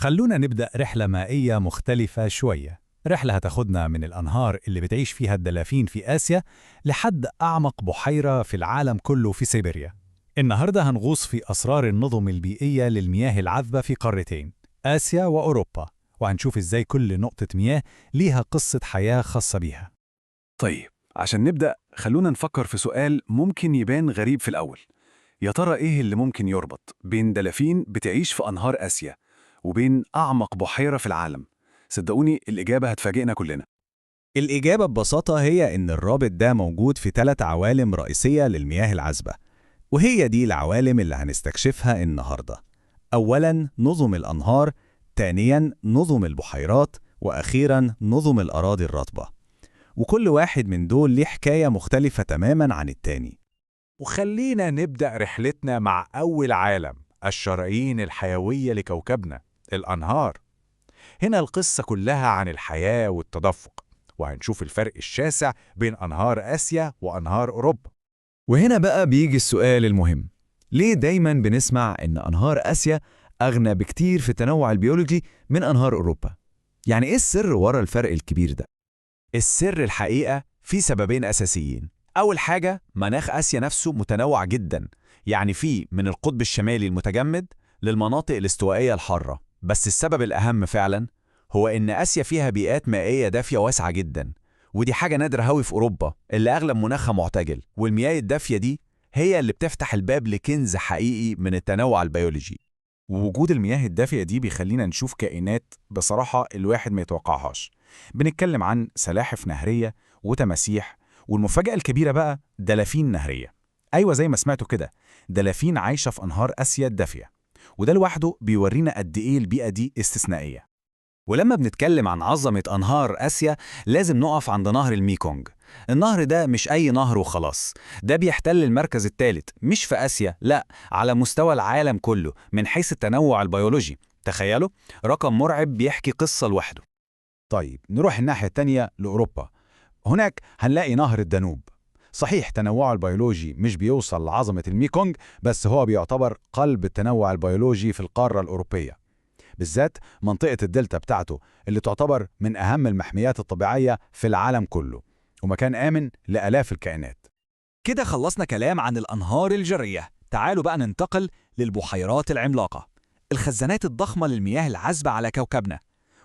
خلونا نبدأ رحلة مائية مختلفة شوية. رحلة هتاخدنا من الأنهار اللي بتعيش فيها الدلافين في آسيا لحد أعمق بحيرة في العالم كله في سيبيريا. النهاردة هنغوص في أسرار النظم البيئية للمياه العذبة في قارتين آسيا وأوروبا، وهنشوف إزاي كل نقطة مياه ليها قصة حياة خاصة بيها. طيب، عشان نبدأ خلونا نفكر في سؤال ممكن يبان غريب في الأول. يا ترى إيه اللي ممكن يربط بين دلافين بتعيش في أنهار آسيا وبين أعمق بحيرة في العالم؟ صدقوني الإجابة هتفاجئنا كلنا. الإجابة ببساطة هي إن الرابط ده موجود في 3 عوالم رئيسية للمياه العذبة، وهي دي العوالم اللي هنستكشفها النهاردة. أولاً نظم الأنهار، ثانياً نظم البحيرات، وأخيراً نظم الأراضي الرطبة. وكل واحد من دول ليه حكاية مختلفة تماماً عن التاني. وخلينا نبدأ رحلتنا مع أول عالم، الشرايين الحيوية لكوكبنا، الأنهار. هنا القصة كلها عن الحياة والتدفق، وهنشوف الفرق الشاسع بين أنهار آسيا وأنهار أوروبا. وهنا بقى بيجي السؤال المهم، ليه دايماً بنسمع إن أنهار آسيا أغنى بكتير في التنوع البيولوجي من أنهار أوروبا؟ يعني إيه السر ورا الفرق الكبير ده؟ السر الحقيقة في سببين أساسيين. أول حاجة، مناخ آسيا نفسه متنوع جدا، يعني فيه من القطب الشمالي المتجمد للمناطق الاستوائية الحارة. بس السبب الأهم فعلا هو إن آسيا فيها بيئات مائية دافية واسعة جدا، ودي حاجة نادرة هوي في أوروبا اللي أغلب مناخها معتدل. والمياه الدافية دي هي اللي بتفتح الباب لكنز حقيقي من التنوع البيولوجي. ووجود المياه الدافية دي بيخلينا نشوف كائنات بصراحة الواحد ما يتوقعهاش. بنتكلم عن سلاحف نهرية وتماسيح، والمفاجأة الكبيرة بقى دلافين نهرية. أيوة زي ما سمعتوا كده، دلافين عايشة في أنهار آسيا الدافية، وده لوحده بيورينا قد إيه البيئة دي استثنائية. ولما بنتكلم عن عظمة أنهار آسيا لازم نقف عند نهر الميكونج. النهر ده مش أي نهر وخلاص، ده بيحتل المركز الثالث مش في آسيا، لا، على مستوى العالم كله من حيث التنوع البيولوجي. تخيلوا، رقم مرعب بيحكي قصة لوحده. طيب نروح الناحية التانية لأوروبا. هناك هنلاقي نهر الدانوب. صحيح تنوعه البيولوجي مش بيوصل لعظمة الميكونج، بس هو بيعتبر قلب التنوع البيولوجي في القارة الأوروبية، بالذات منطقة الدلتا بتاعته اللي تعتبر من أهم المحميات الطبيعية في العالم كله، ومكان آمن لآلاف الكائنات. كده خلصنا كلام عن الأنهار الجرية. تعالوا بقى ننتقل للبحيرات العملاقة، الخزانات الضخمة للمياه العذبة على كوكبنا.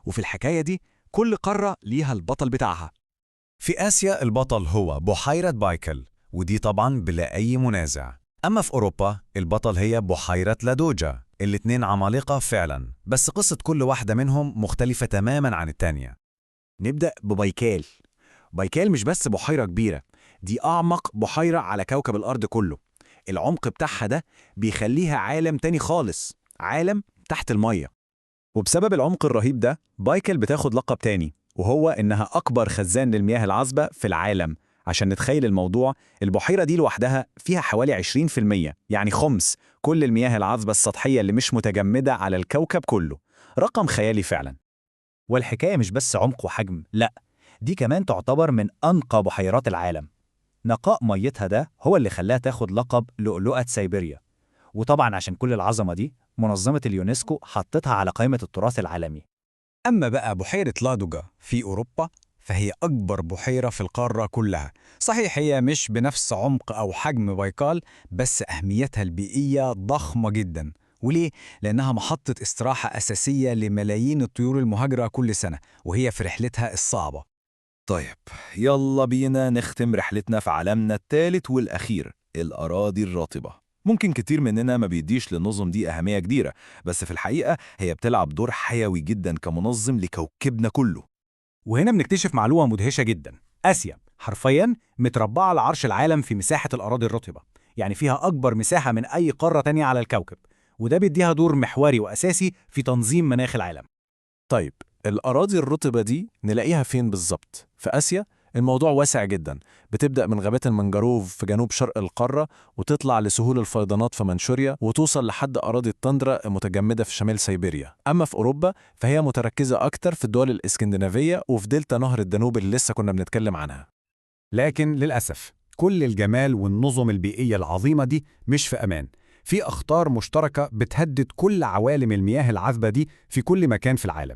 وفي الحكاية دي كل قارة ليها البطل بتاعها. في آسيا البطل هو بحيرة بايكل، ودي طبعاً بلا أي منازع. أما في أوروبا البطل هي بحيرة لادوجا. الاتنين عمالقة فعلاً، بس قصة كل واحدة منهم مختلفة تماماً عن التانية. نبدأ ببايكال. بايكال مش بس بحيرة كبيرة، دي أعمق بحيرة على كوكب الأرض كله. العمق بتاعها ده بيخليها عالم تاني خالص، عالم تحت المية. وبسبب العمق الرهيب ده بايكل بتاخد لقب تاني، وهو إنها أكبر خزان للمياه العذبة في العالم. عشان نتخيل الموضوع، البحيرة دي لوحدها فيها حوالي 20%، يعني خمس كل المياه العذبة السطحية اللي مش متجمدة على الكوكب كله. رقم خيالي فعلا. والحكاية مش بس عمق وحجم، لأ، دي كمان تعتبر من أنقى بحيرات العالم. نقاء ميتها ده هو اللي خلاها تاخد لقب لؤلؤة سيبيريا. وطبعا عشان كل العظمة دي منظمة اليونسكو حطتها على قائمة التراث العالمي. أما بقى بحيرة لادوجا في أوروبا فهي أكبر بحيرة في القارة كلها. صحيح هي مش بنفس عمق أو حجم بايكال، بس أهميتها البيئية ضخمة جدا. وليه؟ لأنها محطة استراحة أساسية لملايين الطيور المهاجرة كل سنة، وهي في رحلتها الصعبة. طيب، يلا بينا نختم رحلتنا في عالمنا الثالث والأخير، الأراضي الرطبة. ممكن كتير مننا ما بيديش للنظم دي أهمية كبيرة، بس في الحقيقة هي بتلعب دور حيوي جدا كمنظم لكوكبنا كله. وهنا بنكتشف معلومة مدهشة جدا. آسيا حرفياً متربعة على عرش العالم في مساحة الأراضي الرطبة، يعني فيها أكبر مساحة من أي قارة تانية على الكوكب، وده بيديها دور محوري وأساسي في تنظيم مناخ العالم. طيب، الأراضي الرطبة دي نلاقيها فين بالظبط؟ في آسيا الموضوع واسع جدا، بتبدأ من غابات المنجروف في جنوب شرق القارة، وتطلع لسهول الفيضانات في منشوريا، وتوصل لحد أراضي التندرا المتجمدة في شمال سيبيريا. أما في أوروبا فهي متركزة أكتر في الدول الإسكندنافية وفي دلتا نهر الدانوب اللي لسه كنا بنتكلم عنها. لكن للأسف كل الجمال والنظم البيئية العظيمة دي مش في أمان. في أخطار مشتركة بتهدد كل عوالم المياه العذبة دي في كل مكان في العالم.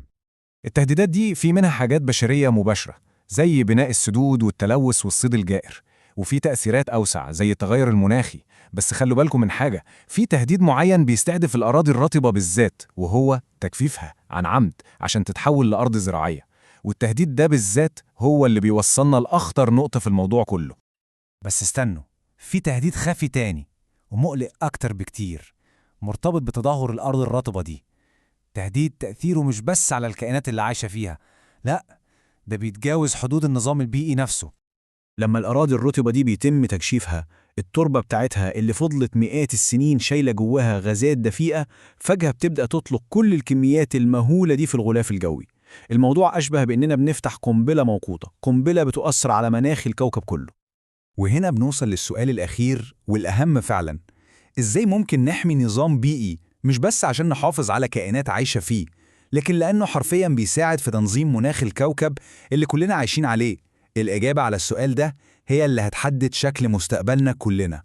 التهديدات دي في منها حاجات بشرية مباشرة زي بناء السدود والتلوث والصيد الجائر، وفي تأثيرات أوسع زي التغير المناخي. بس خلوا بالكم من حاجة، في تهديد معين بيستهدف الأراضي الرطبة بالذات، وهو تجفيفها عن عمد عشان تتحول لأرض زراعية. والتهديد ده بالذات هو اللي بيوصلنا لأخطر نقطة في الموضوع كله. بس استنوا، في تهديد خفي تاني ومقلق أكتر بكتير، مرتبط بتدهور الأرض الرطبة دي. تهديد تأثيره مش بس على الكائنات اللي عايشة فيها، لأ، ده بيتجاوز حدود النظام البيئي نفسه. لما الأراضي الرطبة دي بيتم تجشيفها، التربة بتاعتها اللي فضلت مئات السنين شايلة جواها غازات دفيئة فجأة بتبدأ تطلق كل الكميات المهولة دي في الغلاف الجوي. الموضوع أشبه بأننا بنفتح قنبلة موقوتة، قنبلة بتؤثر على مناخ الكوكب كله. وهنا بنوصل للسؤال الأخير والأهم فعلا، إزاي ممكن نحمي نظام بيئي مش بس عشان نحافظ على كائنات عايشة فيه، لكن لأنه حرفياً بيساعد في تنظيم مناخ الكوكب اللي كلنا عايشين عليه؟ الإجابة على السؤال ده هي اللي هتحدد شكل مستقبلنا كلنا.